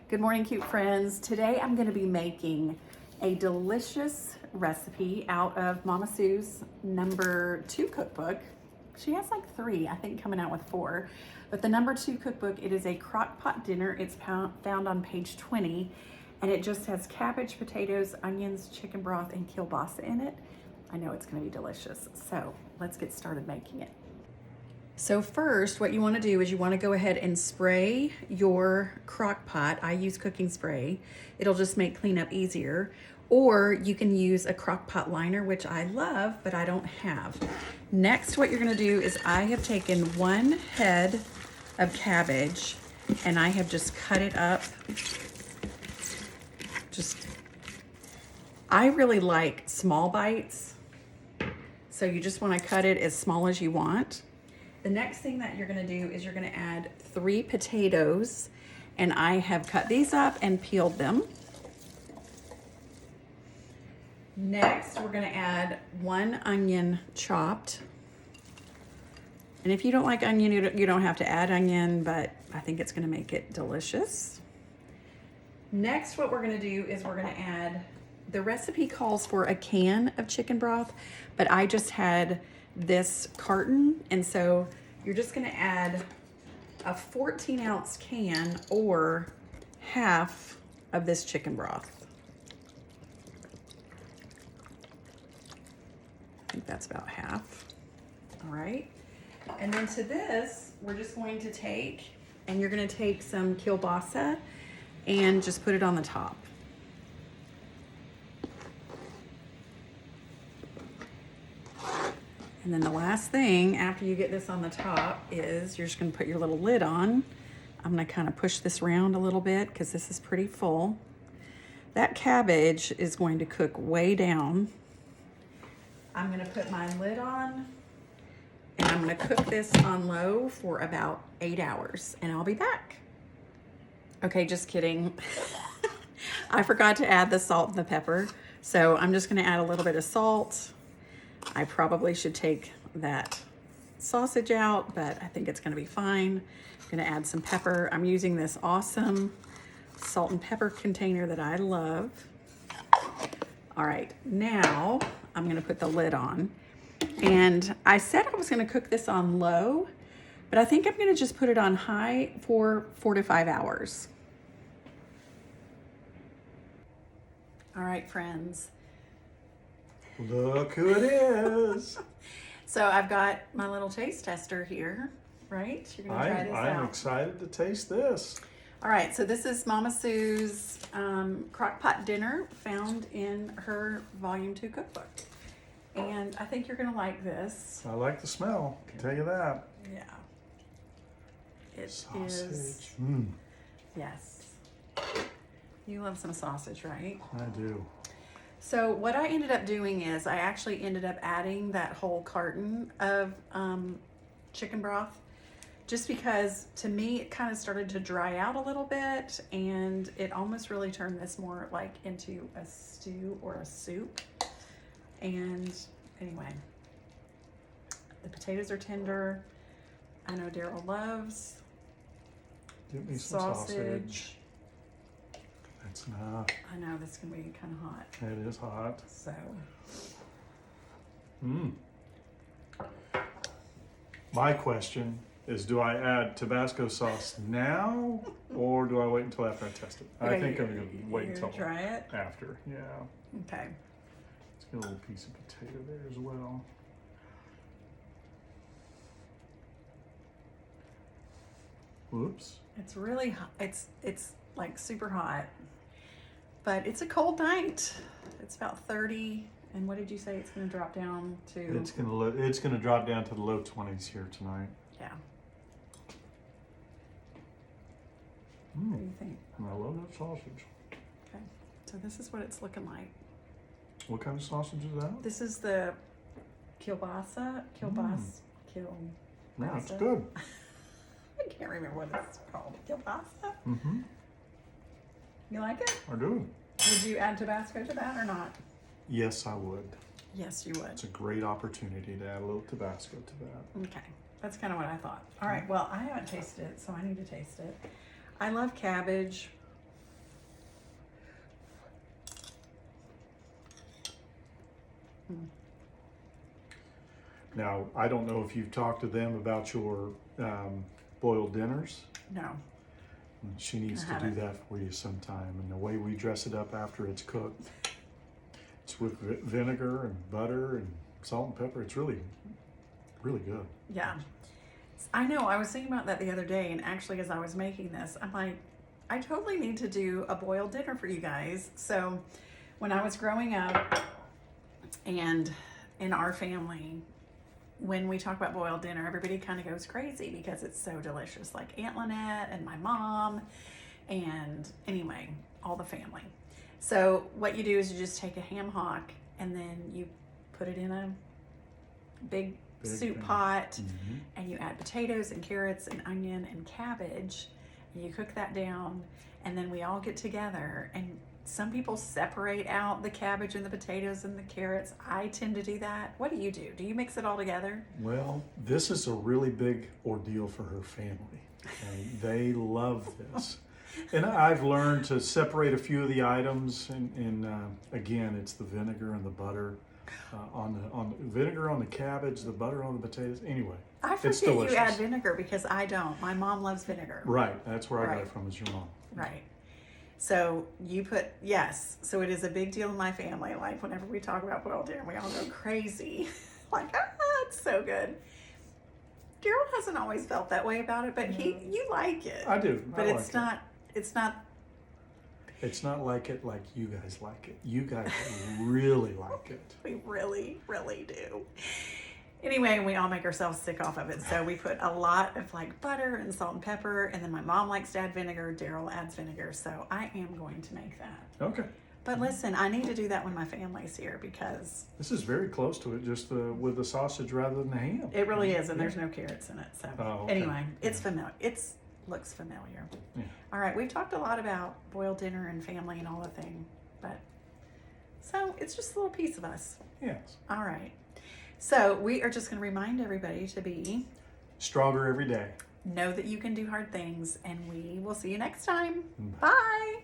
Good morning, cute friends. Today I'm going to be making a delicious recipe out of Mama Sue's number 2 cookbook. She has like 3, I think, coming out with 4. But the number 2 cookbook, it is a crock pot dinner. It's found on page 20, and it just has cabbage, potatoes, onions, chicken broth, and kielbasa in it. I know it's going to be delicious. So let's get started making it. So first, what you want to do is you want to go ahead and spray your crock pot. I use cooking spray. It'll just make cleanup easier. Or you can use a crock pot liner, which I love, but I don't have. Next, what you're going to do is I have taken 1 head of cabbage and I have just cut it up. I really like small bites. So you just want to cut it as small as you want. The next thing that you're going to do is you're going to add 3 potatoes, and I have cut these up and peeled them. Next, we're going to add 1 onion chopped. And if you don't like onion, you don't have to add onion, but I think it's going to make it delicious. Next, what we're going to do is we're going to add, the recipe calls for a can of chicken broth, but I just had this carton, and so you're just going to add a 14-ounce can or half of this chicken broth. I think that's about half. All right, and then to this we're just going to take, and you're going to take some kielbasa and just put it on the top. And then the last thing after you get this on the top is you're just going to put your little lid on. I'm going to kind of push this around a little bit because this is pretty full. That cabbage is going to cook way down. I'm going to put my lid on and I'm going to cook this on low for about 8 hours, and I'll be back. Okay, just kidding. I forgot to add the salt and the pepper, so I'm just going to add a little bit of salt. I probably should take that sausage out, but I think it's going to be fine. I'm going to add some pepper. I'm using this awesome salt and pepper container that I love. All right, now I'm going to put the lid on. And I said I was going to cook this on low, but I think I'm going to just put it on high for 4 to 5 hours. All right, friends. Look who it is. So I've got my little taste tester here, right? You're gonna try this out. I'm excited to taste this. All right, so this is Mama Sue's crock pot dinner, found in her volume 2 cookbook. And I think you're gonna like this. I like the smell, I can tell you that. Yeah. It Sausage. is. Yes. You love some sausage, right? I do. So what I ended up doing is I actually ended up adding that whole carton of chicken broth, just because to me it kind of started to dry out a little bit, and it almost really turned this more like into a stew or a soup. And anyway, the potatoes are tender. I know Daryl loves Give me some sausage. That's enough. I know this can be kind of hot. It is hot. So. My question is, do I add Tabasco sauce now, or do I wait until after I test it? I think I'm going to wait until try it after. Yeah. Okay. Let's get a little piece of potato there as well. Whoops. It's really hot. It's like super hot. But it's a cold night. It's about 30, and what did you say it's going to drop down to? It's going to drop down to the low 20s here tonight. Yeah. What do you think? I love that sausage. Okay. So this is what it's looking like. What kind of sausage is that? This is the kielbasa. Yeah, it's good. I can't remember what it's called. Kielbasa? Mm-hmm. You like it? I do. Would you add Tabasco to that or not? Yes, I would. Yes, you would. It's a great opportunity to add a little Tabasco to that. Okay. That's kind of what I thought. All right. Well, I haven't tasted it, so I need to taste it. I love cabbage. Now, I don't know if you've talked to them about your boiled dinners. No. She needs to do that for you sometime. And the way we dress it up after it's cooked, it's with vinegar and butter and salt and pepper. It's really, really good. Yeah. I know. I was thinking about that the other day, and actually, as I was making this, I'm like, I totally need to do a boiled dinner for you guys. So, when I was growing up, and in our family, when we talk about boiled dinner, everybody kind of goes crazy because it's so delicious. Like Aunt Lynette and my mom, and anyway, all the family. So, what you do is you just take a ham hock, and then you put it in a big soup pot, and you add potatoes and carrots and onion and cabbage, and you cook that down, and then we all get together. And some people separate out the cabbage and the potatoes and the carrots. I tend to do that. What do? Do you mix it all together? Well, this is a really big ordeal for her family, and they love this. And I've learned to separate a few of the items, and again, it's the vinegar and the butter. On the vinegar on the cabbage, the butter on the potatoes. Anyway, I it's forget delicious. you add vinegar because I don't. My mom loves vinegar. Right, that's where I got it from, is your mom. Right. So you put, yes. So it is a big deal in my family. Like whenever we talk about boiled dinner, we all go crazy. Like, it's so good. Daryl hasn't always felt that way about it, but you like it. I do. But I it's not. It's not like it like you guys like it. You guys really like it. We really, really do. Anyway, we all make ourselves sick off of it. So we put a lot of like butter and salt and pepper, and then my mom likes to add vinegar. Daryl adds vinegar. So I am going to make that. Okay. But listen, I need to do that when my family's here because this is very close to it, just with the sausage rather than the ham. it really is, and there's no carrots in it. So anyway, it's familiar. Looks familiar. Yeah. All right, we've talked a lot about boiled dinner and family and all the thing, but so it's just a little piece of us. Yes. All right. So we are just going to remind everybody to be stronger every day. Know that you can do hard things, and we will see you next time. Bye.